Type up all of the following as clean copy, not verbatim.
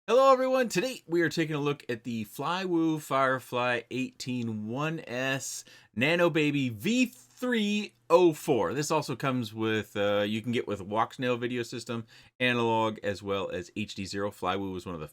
Hello everyone, today we are taking a look at the FlyWoo FireFly18 1S Nano Baby V3 O4. This also comes with, you can get with walk snail video system, analog, as well as HD0. FlyWoo is one of the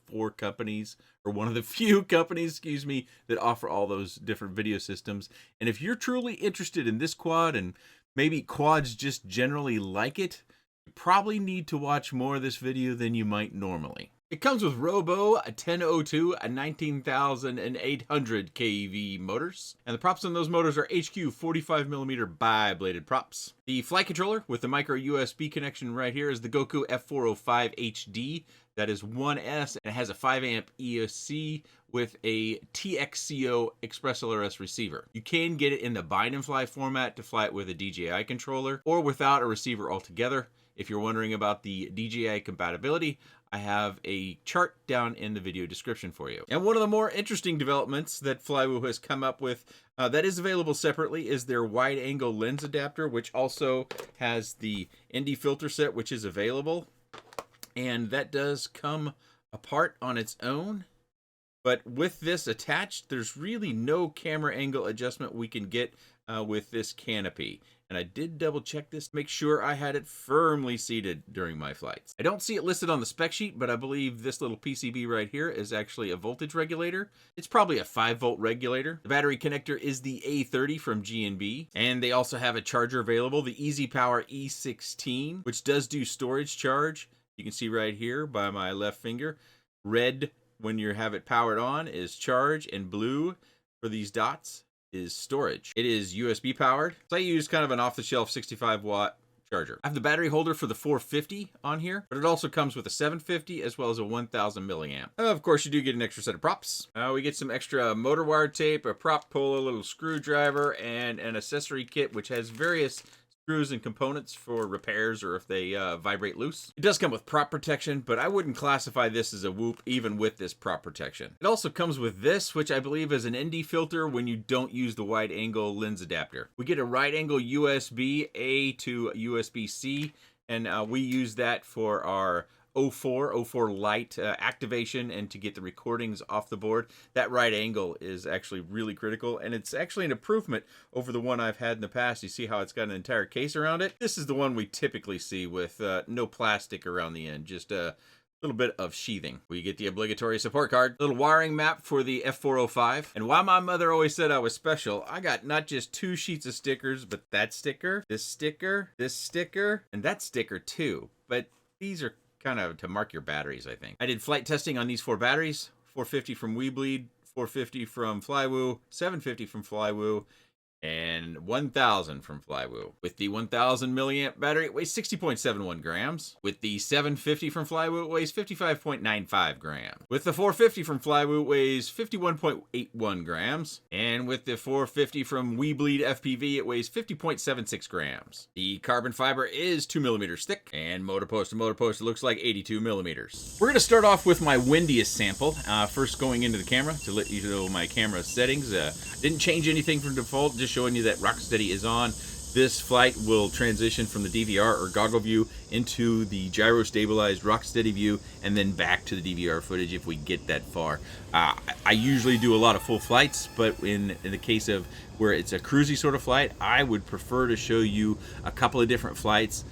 one of the few companies, excuse me, that offer all those different video systems. And if you're truly interested in this quad, and maybe quads just generally like it, you probably need to watch more of this video than you might normally. It comes with Robo, a 1002, a 19,800 kV motors. And the props on those motors are HQ 45mm bi-bladed props. The flight controller with the micro USB connection right here is the Goku F405 HD. That is 1S, and it has a 5A ESC with a TXCO Express LRS receiver. You can get it in the bind and fly format to fly it with a DJI controller, or without a receiver altogether. If you're wondering about the DJI compatibility, I have a chart down in the video description for you. And one of the more interesting developments that FlyWoo has come up with that is available separately is their wide angle lens adapter, which also has the ND filter set, which is available. And that does come apart on its own. But with this attached, there's really no camera angle adjustment we can get with this canopy. And I did double check this to make sure I had it firmly seated during my flights. I don't see it listed on the spec sheet, but I believe this little PCB right here is actually a voltage regulator. It's probably a 5-volt regulator. The battery connector is the A30 from G&B. And they also have a charger available, the Easy Power E16, which does do storage charge. You can see right here by my left finger. Red, when you have it powered on, is charge, and blue for these dots is storage. It is USB powered, so I use kind of an off-the-shelf 65-watt charger. I have the battery holder for the 450 on here, but it also comes with a 750 as well as a 1000 milliamp. Of course, you do get an extra set of props. We get some extra motor wire tape, a prop pull, a little screwdriver, and an accessory kit which has various screws and components for repairs or if they vibrate loose. It does come with prop protection, but I wouldn't classify this as a Whoop even with this prop protection. It also comes with this, which I believe is an ND filter when you don't use the wide angle lens adapter. We get a right angle USB A to USB-C, and we use that for our O4 Lite activation and to get the recordings off the board. That right angle is actually really critical, and it's actually an improvement over the one I've had in the past. You see how it's got an entire case around it? This is the one we typically see with no plastic around the end, just a little bit of sheathing. We get the obligatory support card, little wiring map for the F405. And while my mother always said I was special, I got not just 2 sheets of stickers, but that sticker, this sticker, this sticker, and that sticker too. But these are kind of to mark your batteries, I think. I did flight testing on these 4 batteries, 450 from Weebleed, 450 from FlyWoo, 750 from FlyWoo, and 1000 from FlyWoo. With the 1000 milliamp battery, it weighs 60.71 grams. With the 750 from FlyWoo, it weighs 55.95 grams. With the 450 from FlyWoo, it weighs 51.81 grams. And with the 450 from Weebleed FPV, it weighs 50.76 grams. The carbon fiber is 2 millimeters thick, and motor post to motor post, it looks like 82 millimeters. We're gonna start off with my windiest sample. First going into the camera to let you know my camera settings. Didn't change anything from default, just showing you that Rocksteady is on. This flight will transition from the DVR or goggle view into the gyro stabilized Rocksteady view and then back to the DVR footage if we get that far. I usually do a lot of full flights, but in the case of where it's a cruisy sort of flight, I would prefer to show you a couple of different flights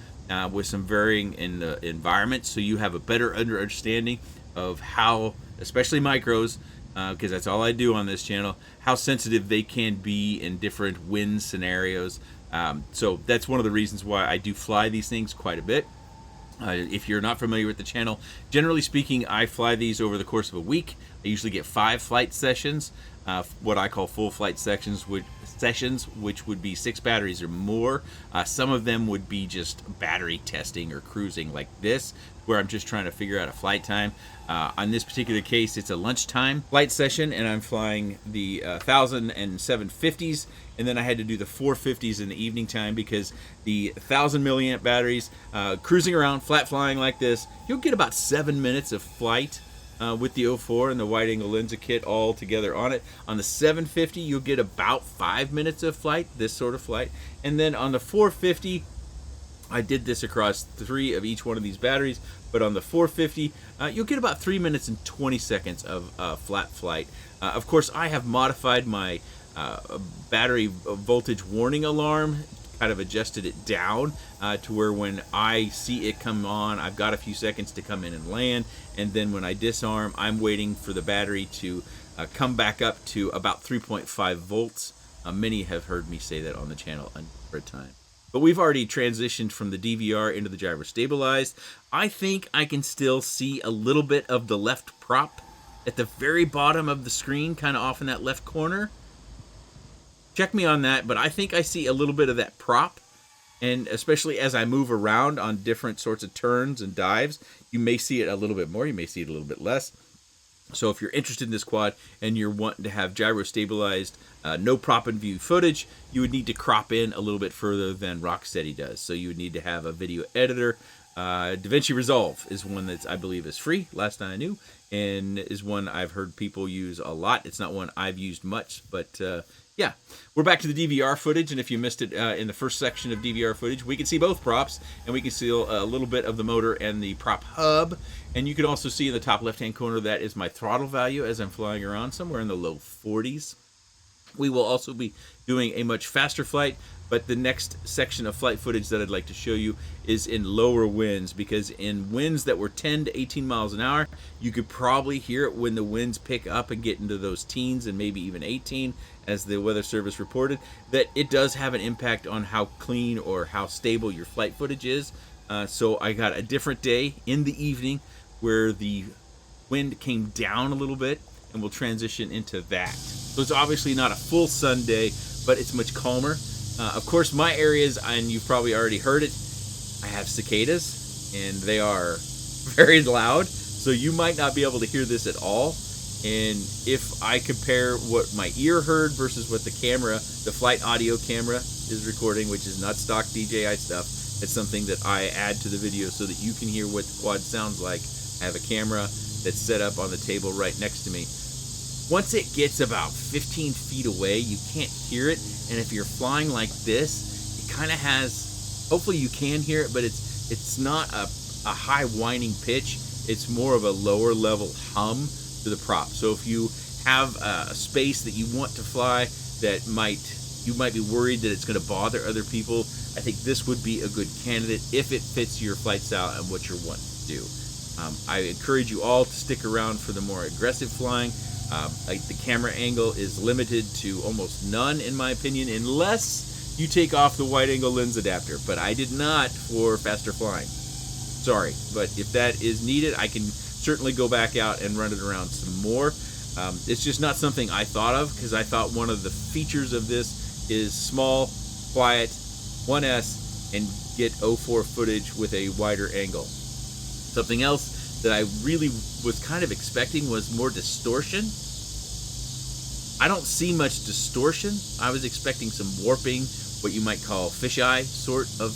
with some varying in the environment so you have a better understanding of how, especially micros, because that's all I do on this channel, how sensitive they can be in different wind scenarios. So that's one of the reasons why I do fly these things quite a bit. If you're not familiar with the channel, generally speaking, I fly these over the course of a week. I usually get 5 flight sessions, what I call full flight sections, which would be 6 batteries or more. Some of them would be just battery testing or cruising like this, where I'm just trying to figure out a flight time. On this particular case, it's a lunchtime flight session, and I'm flying the 1000 and 750s, and then I had to do the 450s in the evening time because the 1000 milliamp batteries, cruising around, flat flying like this, you'll get about 7 minutes of flight with the O4 and the wide angle lens kit all together on it. On the 750, you'll get about 5 minutes of flight, this sort of flight, and then on the 450, I did this across 3 of each one of these batteries, but on the 450, you'll get about 3 minutes and 20 seconds of flat flight. Of course, I have modified my battery voltage warning alarm, kind of adjusted it down to where when I see it come on, I've got a few seconds to come in and land, and then when I disarm, I'm waiting for the battery to come back up to about 3.5 volts. Many have heard me say that on the channel a number of times. But we've already transitioned from the DVR into the gyro stabilized. I think I can still see a little bit of the left prop at the very bottom of the screen, kind of off in that left corner. Check me on that, but I think I see a little bit of that prop. And especially as I move around on different sorts of turns and dives, you may see it a little bit more, you may see it a little bit less. So if you're interested in this quad and you're wanting to have gyro stabilized, no prop in view footage, you would need to crop in a little bit further than Rocksteady does. So you would need to have a video editor. DaVinci Resolve is one that I believe is free, last time I knew, and is one I've heard people use a lot. It's not one I've used much, but yeah. We're back to the DVR footage, and if you missed it in the first section of DVR footage, we can see both props, and we can see a little bit of the motor and the prop hub, and you can also see in the top left-hand corner that is my throttle value as I'm flying around, somewhere in the low 40s. We will also be doing a much faster flight, but the next section of flight footage that I'd like to show you is in lower winds, because in winds that were 10 to 18 miles an hour, you could probably hear it when the winds pick up and get into those teens and maybe even 18, as the Weather Service reported, that it does have an impact on how clean or how stable your flight footage is. So I got a different day in the evening where the wind came down a little bit, and we'll transition into that. So it's obviously not a full sun day, but it's much calmer. Of course, my areas, and you've probably already heard it, I have cicadas, and they are very loud, so you might not be able to hear this at all. And if I compare what my ear heard versus what the camera, the flight audio camera is recording, which is not stock DJI stuff, it's something that I add to the video so that you can hear what the quad sounds like. I have a camera that's set up on the table right next to me. Once it gets about 15 feet away, you can't hear it, and if you're flying like this, it kind of has, hopefully you can hear it, but it's not a high whining pitch, it's more of a lower level hum to the prop. So if you have a space that you want to fly that you might be worried that it's going to bother other people, I think this would be a good candidate if it fits your flight style and what you're wanting to do. I encourage you all to stick around for the more aggressive flying. The camera angle is limited to almost none, in my opinion, unless you take off the wide angle lens adapter, but I did not for faster flying. Sorry, but if that is needed, I can certainly go back out and run it around some more. It's just not something I thought of, because I thought one of the features of this is small, quiet, 1S, and get O4 footage with a wider angle. Something else that I really was kind of expecting was more distortion. I don't see much distortion. I was expecting some warping, what you might call fisheye sort of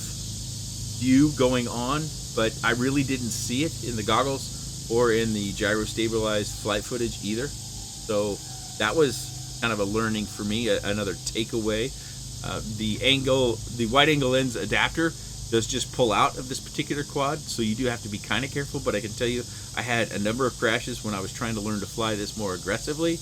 view going on, but I really didn't see it in the goggles or in the gyro stabilized flight footage either. So that was kind of a learning for me, another takeaway. The wide angle lens adapter does just pull out of this particular quad, so you do have to be kind of careful, but I can tell you I had a number of crashes when I was trying to learn to fly this more aggressively,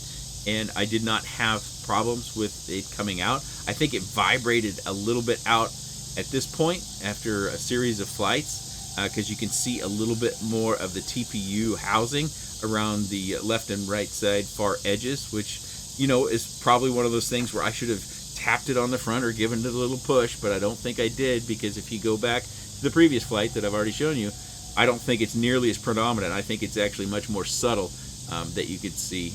and I did not have problems with it coming out. I think it vibrated a little bit out at this point after a series of flights, because you can see a little bit more of the TPU housing around the left and right side far edges, which, you know, is probably one of those things where I should have tapped it on the front or given it a little push, but I don't think I did, because if you go back to the previous flight that I've already shown you, I don't think it's nearly as predominant. I think it's actually much more subtle that you could see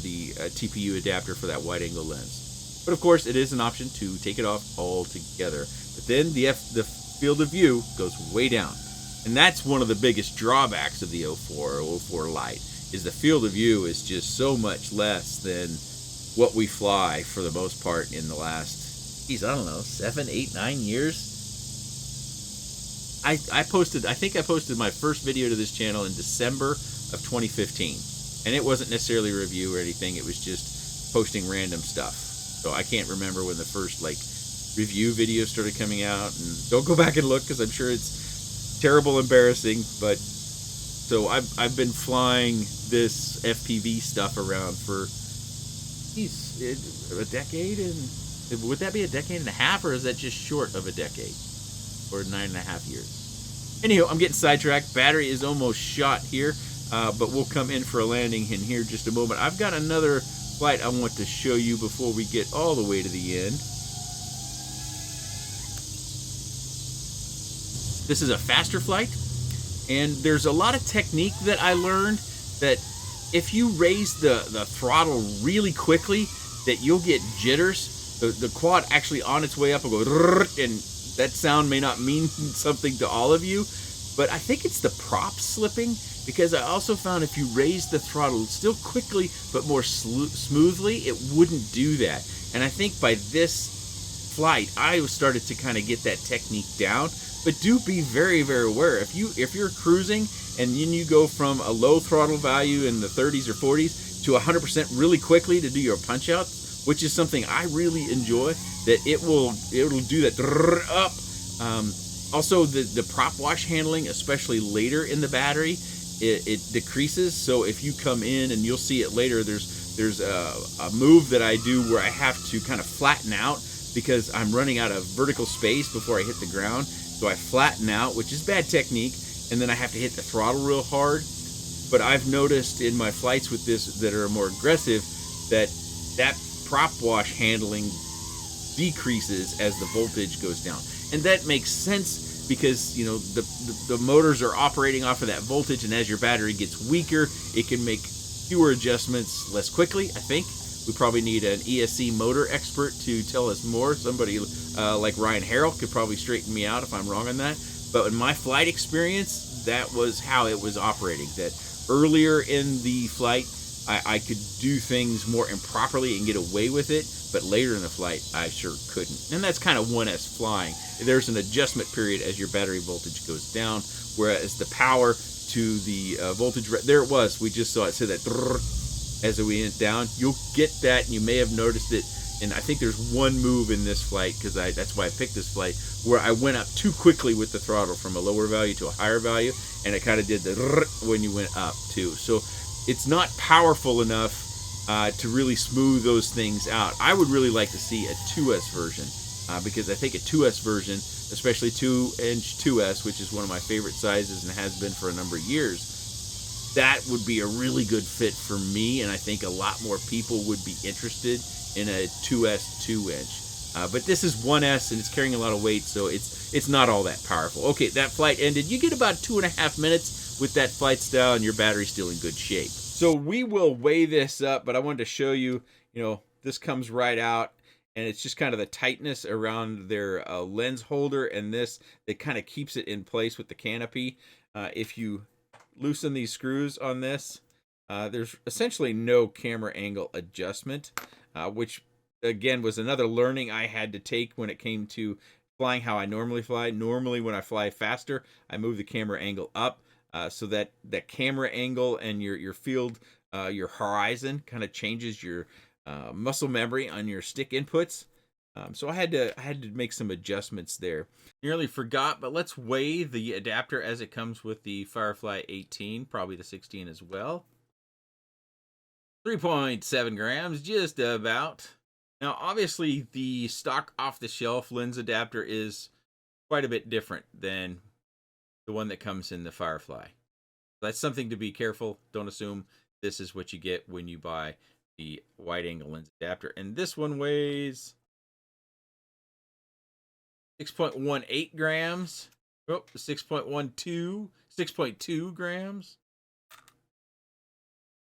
the TPU adapter for that wide angle lens. But of course, it is an option to take it off altogether. But then the field of view goes way down. And that's one of the biggest drawbacks of the O4 Lite, is the field of view is just so much less than what we fly for the most part in the last, geez, I don't know, 7, 8, 9 years. I think I posted my first video to this channel in December of 2015. And it wasn't necessarily a review or anything, it was just posting random stuff. So I can't remember when the first review videos started coming out, and don't go back and look because I'm sure it's terrible, embarrassing. But so I've been flying this FPV stuff around for a decade, and would that be a decade and a half, or is that just short of a decade, or 9.5 years? Anyhow, I'm getting sidetracked. Battery is almost shot here, but we'll come in for a landing in here just a moment. I've got another flight I want to show you before we get all the way to the end. This is a faster flight, and there's a lot of technique that I learned that if you raise the throttle really quickly, that you'll get jitters. The quad actually on its way up will go, and that sound may not mean something to all of you, but I think it's the prop slipping, because I also found if you raise the throttle still quickly but more smoothly, it wouldn't do that. And I think by this flight, I started to kind of get that technique down. But do be very, very aware. If you're cruising and then you go from a low throttle value in the 30s or 40s to 100% really quickly to do your punch outs, which is something I really enjoy, that it'll do that up. Also, the prop wash handling, especially later in the battery, it decreases. So if you come in, and you'll see it later, there's a move that I do where I have to kind of flatten out because I'm running out of vertical space before I hit the ground. So I flatten out, which is bad technique, and then I have to hit the throttle real hard. But I've noticed in my flights with this that are more aggressive that prop wash handling decreases as the voltage goes down. And that makes sense because, you know, the motors are operating off of that voltage, and as your battery gets weaker, it can make fewer adjustments less quickly, I think. We probably need an ESC motor expert to tell us more. Somebody like Ryan Harrell could probably straighten me out if I'm wrong on that. But in my flight experience, that was how it was operating. That earlier in the flight, I could do things more improperly and get away with it. But later in the flight, I sure couldn't. And that's kind of 1S flying. There's an adjustment period as your battery voltage goes down. Whereas the power to the voltage, there it was. We just saw it say that as we went down. You'll get that, and you may have noticed it. And I think there's one move in this flight, because that's why I picked this flight, where I went up too quickly with the throttle from a lower value to a higher value, and it kind of did the when you went up too. So it's not powerful enough to really smooth those things out. I would really like to see a 2S version, because I think a 2S version, especially 2-inch 2S, which is one of my favorite sizes and has been for a number of years, that would be a really good fit for me, and I think a lot more people would be interested in a 2S 2-inch. But this is 1S, and it's carrying a lot of weight, so it's not all that powerful. Okay, that flight ended. You get about 2.5 minutes with that flight style, and your battery's still in good shape. So we will weigh this up, but I wanted to show you, this comes right out, and it's just kind of the tightness around their lens holder, and this that kind of keeps it in place with the canopy. If you loosen these screws on this, there's essentially no camera angle adjustment, which again was another learning I had to take when it came to flying how I normally fly. Normally when I fly faster, I move the camera angle up, so that camera angle and your field, your horizon kind of changes your muscle memory on your stick inputs. So I had to make some adjustments there. Nearly forgot, but let's weigh the adapter as it comes with the FireFly 18, probably the 16 as well. 3.7 grams, just about. Now, obviously, the stock off-the-shelf lens adapter is quite a bit different than the one that comes in the FireFly. That's something to be careful. Don't assume this is what you get when you buy the wide-angle lens adapter. And this one weighs 6.18 grams. Oh, 6.2 grams.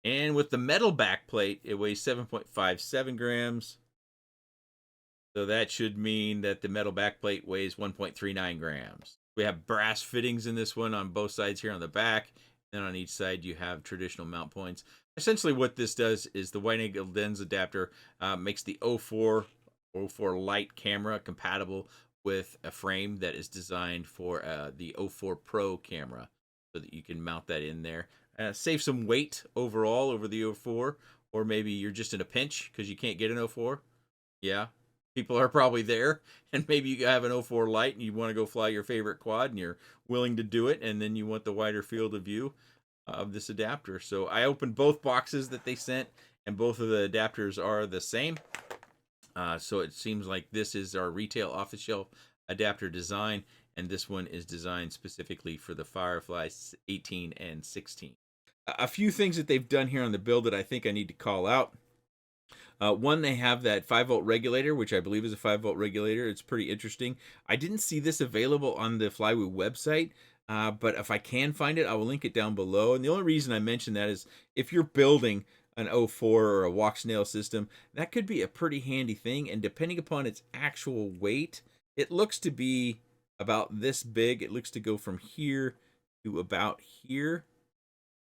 And with the metal backplate, it weighs 7.57 grams. So that should mean that the metal backplate weighs 1.39 grams. We have brass fittings in this one on both sides here on the back. And on each side, you have traditional mount points. Essentially, what this does is the wide-angle lens adapter makes the O4 Lite camera compatible with a frame that is designed for the O4 Pro camera, so that you can mount that in there. Save some weight overall over the O4, or maybe you're just in a pinch because you can't get an O4. Yeah, People are probably there, and maybe you have an O4 Lite and you want to go fly your favorite quad and you're willing to do it, and then you want the wider field of view of this adapter. So I opened both boxes that they sent, and both of the adapters are the same. So it seems like this is our retail off-the-shelf adapter design, and this one is designed specifically for the Firefly 18 and 16. A few things that they've done here on the build that I think I need to call out. One, they have that 5-volt regulator, which I believe is a 5-volt regulator. It's pretty interesting. I didn't see this available on the FlyWoo website, but if I can find it, I will link it down below. And the only reason I mention that is if you're building an O4 or a walk snail system, that could be a pretty handy thing. And depending upon its actual weight, it looks to be about this big. It looks to go from here to about here.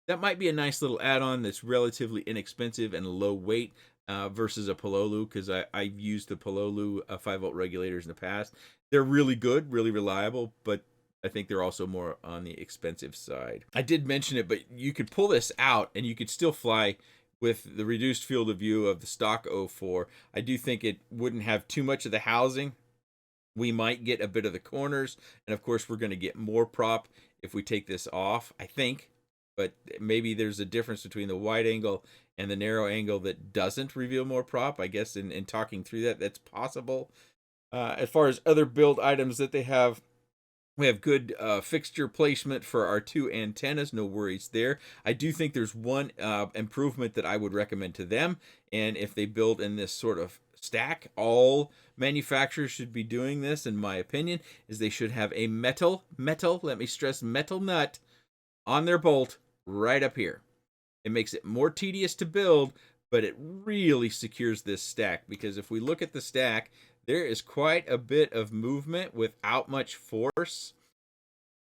That might be a nice little add-on that's relatively inexpensive and low weight versus a Pololu, because I've used the Pololu 5-volt regulators in the past. They're really good, really reliable, but I think they're also more on the expensive side. I did mention it, but you could pull this out and you could still fly with the reduced field of view of the stock O4. I do think it wouldn't have too much of the housing. We might get a bit of the corners, and of course we're going to get more prop if we take this off, I think. But maybe there's a difference between the wide angle and the narrow angle that doesn't reveal more prop. I guess in talking through that, that's possible. As far as other build items that they have, we have good fixture placement for our 2 antennas. No worries there. I do think there's one improvement that I would recommend to them. And if they build in this sort of stack, all manufacturers should be doing this, in my opinion, is they should have a metal, let me stress, metal nut on their bolt right up here. It makes it more tedious to build, but it really secures this stack, because if we look at the stack, there is quite a bit of movement without much force.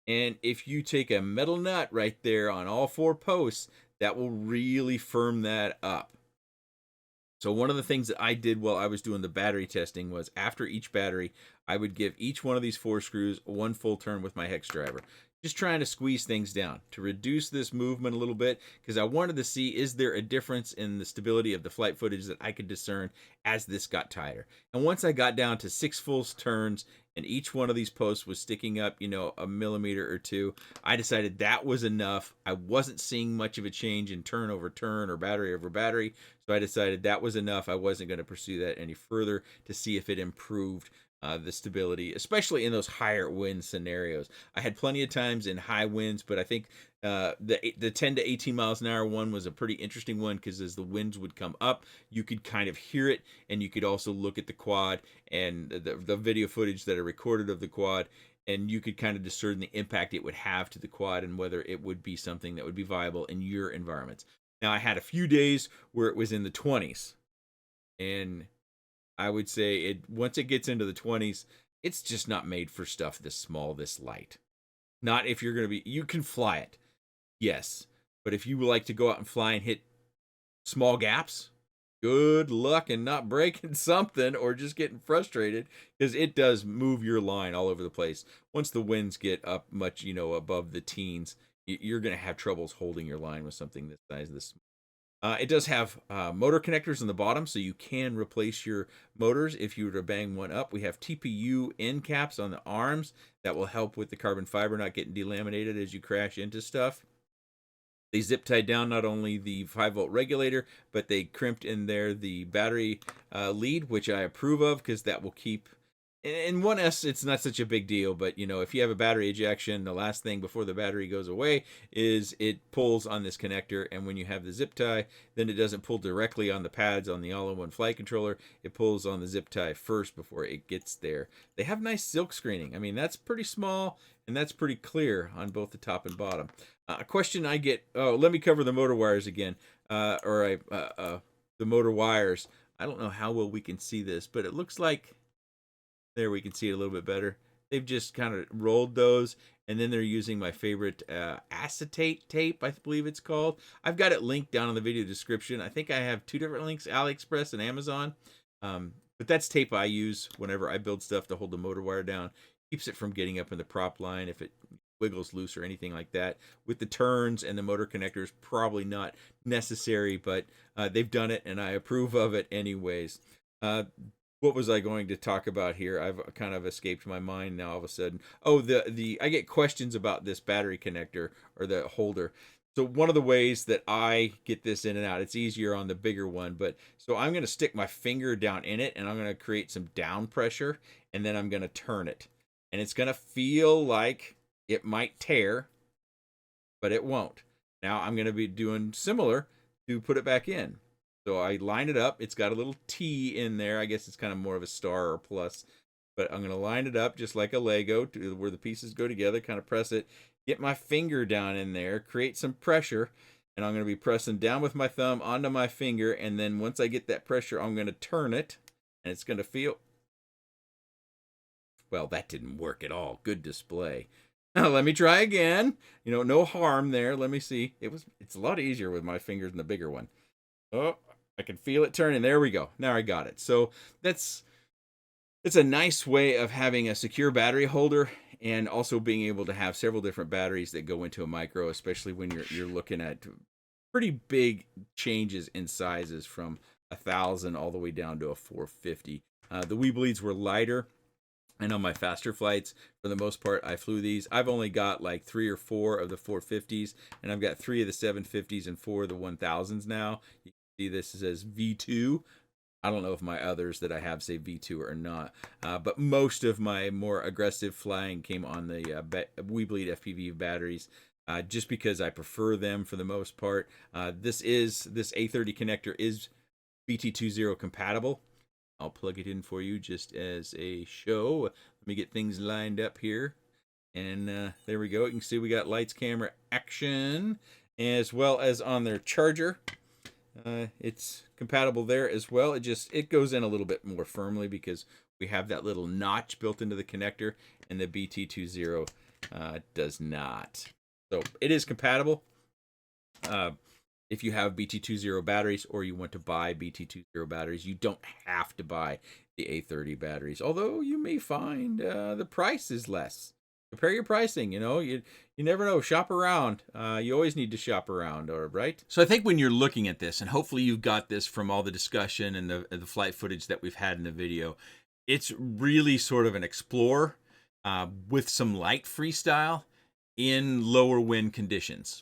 And if you take a metal nut right there on all 4 posts, that will really firm that up. So one of the things that I did while I was doing the battery testing was, after each battery, I would give each one of these 4 screws 1 full turn with my hex driver. Just trying to squeeze things down to reduce this movement a little bit, because I wanted to see, is there a difference in the stability of the flight footage that I could discern as this got tighter. And once I got down to 6 full turns and each one of these posts was sticking up, a millimeter or 2, I decided that was enough. I wasn't seeing much of a change in turn over turn or battery over battery, so I decided that was enough. I wasn't going to pursue that any further to see if it improved the stability, especially in those higher wind scenarios. I had plenty of times in high winds, but I think the 10 to 18 miles an hour one was a pretty interesting one, because as the winds would come up, you could kind of hear it, and you could also look at the quad and the video footage that are recorded of the quad, and you could kind of discern the impact it would have to the quad and whether it would be something that would be viable in your environments. Now, I had a few days where it was in the 20s, and I would say once it gets into the 20s, it's just not made for stuff this small, this light. Not if you're going to be, you can fly it, yes. But if you would like to go out and fly and hit small gaps, good luck and not breaking something or just getting frustrated, because it does move your line all over the place. Once the winds get up much, above the teens, you're going to have troubles holding your line with something this size, this small. It does have motor connectors on the bottom, so you can replace your motors if you were to bang one up. We have TPU end caps on the arms that will help with the carbon fiber not getting delaminated as you crash into stuff. They zip tied down not only the 5-volt regulator, but they crimped in there the battery lead, which I approve of, because that will keep... In 1S, it's not such a big deal, but, if you have a battery ejection, the last thing before the battery goes away is it pulls on this connector, and when you have the zip tie, then it doesn't pull directly on the pads on the all-in-one flight controller. It pulls on the zip tie first before it gets there. They have nice silk screening. I mean, that's pretty small, and that's pretty clear on both the top and bottom. A question I get, let me cover the motor wires again, the motor wires. I don't know how well we can see this, but it looks like, there we can see it a little bit better. They've just kind of rolled those, and then they're using my favorite acetate tape, I believe it's called. I've got it linked down in the video description. I think I have 2 different links, AliExpress and Amazon. But that's tape I use whenever I build stuff to hold the motor wire down. Keeps it from getting up in the prop line if it wiggles loose or anything like that. With the turns and the motor connectors, probably not necessary, but they've done it, and I approve of it anyways. What was I going to talk about here? I've kind of escaped my mind now all of a sudden. Oh, the I get questions about this battery connector or the holder. So one of the ways that I get this in and out, it's easier on the bigger one, but so I'm going to stick my finger down in it and I'm going to create some down pressure and then I'm going to turn it. And it's going to feel like it might tear, but it won't. Now I'm going to be doing similar to put it back in. So I line it up. It's got a little T in there. I guess it's kind of more of a star or plus. But I'm going to line it up just like a Lego to where the pieces go together, kind of press it, get my finger down in there, create some pressure, and I'm going to be pressing down with my thumb onto my finger, and then once I get that pressure, I'm going to turn it, and it's going to feel... Well, that didn't work at all. Good display. Now, let me try again. You know, no harm there. Let me see. It's a lot easier with my fingers than the bigger one. Oh, I can feel it turning. There we go. Now I got it. So it's a nice way of having a secure battery holder and also being able to have several different batteries that go into a micro, especially when you're looking at pretty big changes in sizes from 1,000 all the way down to a 450. The Weebleeds were lighter. And on my faster flights, for the most part, I flew these. I've only got like 3 or 4 of the 450s, and I've got 3 of the 750s and 4 of the 1000s now. You can see this says V2. I don't know if my others that I have say V2 or not, but most of my more aggressive flying came on the Weebleed FPV batteries, just because I prefer them for the most part. This A30 connector is BT20 compatible. I'll plug it in for you just as a show. Let me get things lined up here. And there we go. You can see we got lights, camera, action, as well as on their charger. It's compatible there as well. It goes in a little bit more firmly because we have that little notch built into the connector, and the BT20 does not. So it is compatible. If you have BT20 batteries or you want to buy BT20 batteries, you don't have to buy the A30 batteries. Although you may find the price is less. Compare your pricing, you know, you never know. Shop around. You always need to shop around, right? So I think when you're looking at this, and hopefully you've got this from all the discussion and the flight footage that we've had in the video, it's really sort of an explore with some light freestyle in lower wind conditions.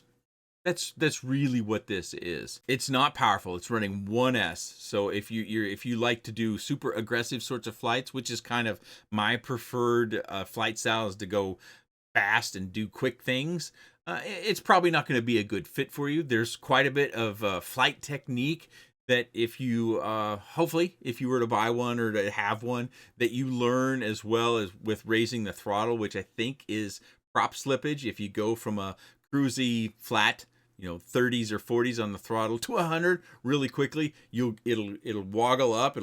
That's really what this is. It's not powerful. It's running 1S. So if you like to do super aggressive sorts of flights, which is kind of my preferred flight style, is to go fast and do quick things, it's probably not going to be a good fit for you. There's quite a bit of flight technique that if you hopefully if you were to buy one or to have one, that you learn, as well as with raising the throttle, which I think is prop slippage. If you go from a cruisy flat, 30s or 40s on the throttle to 100 really quickly, it'll woggle up,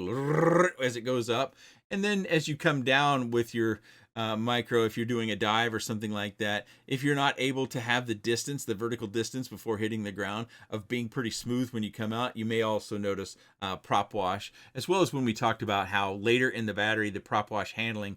as it goes up, and then as you come down with your micro, if you're doing a dive or something like that, if you're not able to have the vertical distance before hitting the ground of being pretty smooth when you come out, you may also notice prop wash, as well as when we talked about how later in the battery the prop wash handling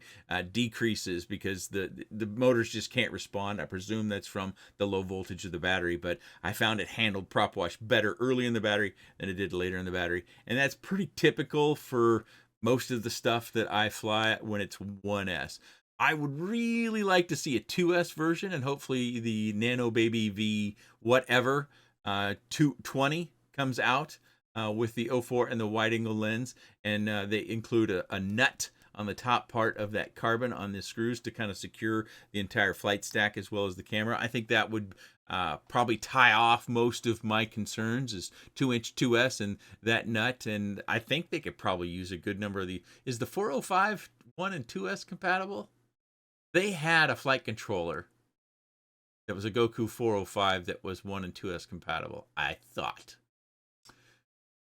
decreases because the motors just can't respond. I presume that's from the low voltage of the battery, but I found it handled prop wash better early in the battery than it did later in the battery, and that's pretty typical for most of the stuff that I fly when it's 1S. I would really like to see a 2S version, and hopefully the Nano Baby V whatever 220 comes out with the O4 and the wide angle lens, and they include a nut on the top part of that carbon on the screws to kind of secure the entire flight stack as well as the camera. I think that would probably tie off most of my concerns, is 2-inch 2S and that nut, and I think they could probably use a good number of is the 405 1 and 2S compatible? They had a flight controller that was a Goku 405 that was 1 and 2S compatible, I thought.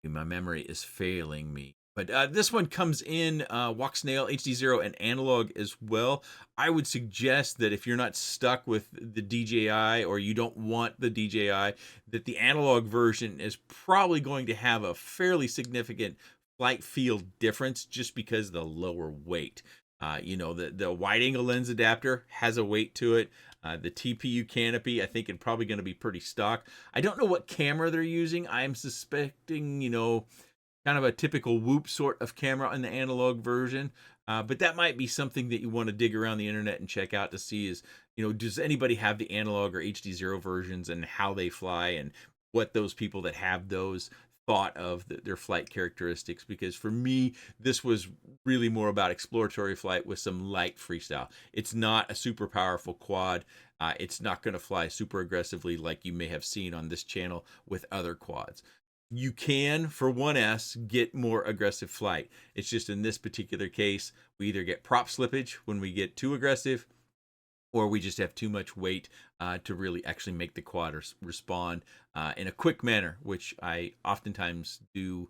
My memory is failing me. But this one comes in walk snail, HD0, and analog as well. I would suggest that if you're not stuck with the DJI or you don't want the DJI, that the analog version is probably going to have a fairly significant flight field difference just because of the lower weight. The wide angle lens adapter has a weight to it. The TPU canopy, I think, it's probably going to be pretty stock. I don't know what camera they're using. I'm suspecting, kind of a typical Whoop sort of camera in the analog version. But that might be something that you want to dig around the internet and check out to see is, does anybody have the analog or HD0 versions and how they fly and what those people that have those thought of their flight characteristics? Because for me, this was really more about exploratory flight with some light freestyle. It's not a super powerful quad. It's not going to fly super aggressively like you may have seen on this channel with other quads. You can, for 1S, get more aggressive flight. It's just in this particular case, we either get prop slippage when we get too aggressive, or we just have too much weight to really actually make the quad respond in a quick manner, which I oftentimes do.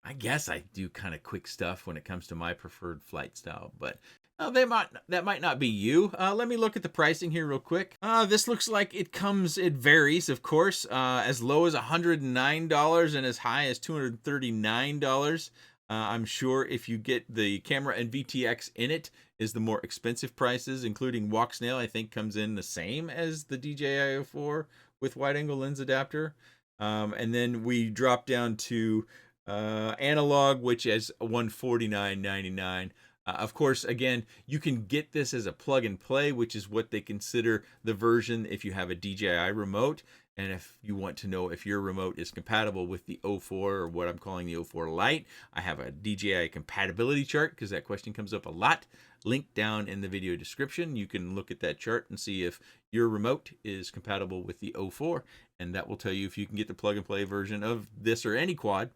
I guess I do kind of quick stuff when it comes to my preferred flight style, but that might not be you. Let me look at the pricing here real quick. This looks like it varies, of course, as low as $109 and as high as $239. I'm sure if you get the camera and VTX in it is the more expensive prices, including Walk Snail, I think comes in the same as the DJI O4 with wide angle lens adapter. And then we drop down to analog, which is $149.99. Of course, again, you can get this as a plug and play, which is what they consider the version if you have a DJI remote. And if you want to know if your remote is compatible with the O4 or what I'm calling the O4 Lite, I have a DJI compatibility chart because that question comes up a lot. Link down in the video description. You can look at that chart and see if your remote is compatible with the O4, and that will tell you if you can get the plug and play version of this or any quad,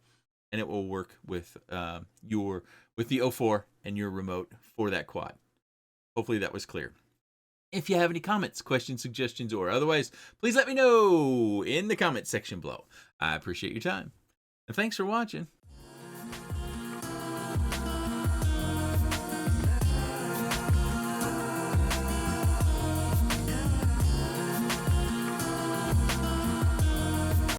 and it will work with the O4 and your remote for that quad. Hopefully that was clear. If you have any comments, questions, suggestions, or otherwise, please let me know in the comment section below. I appreciate your time, and thanks for watching.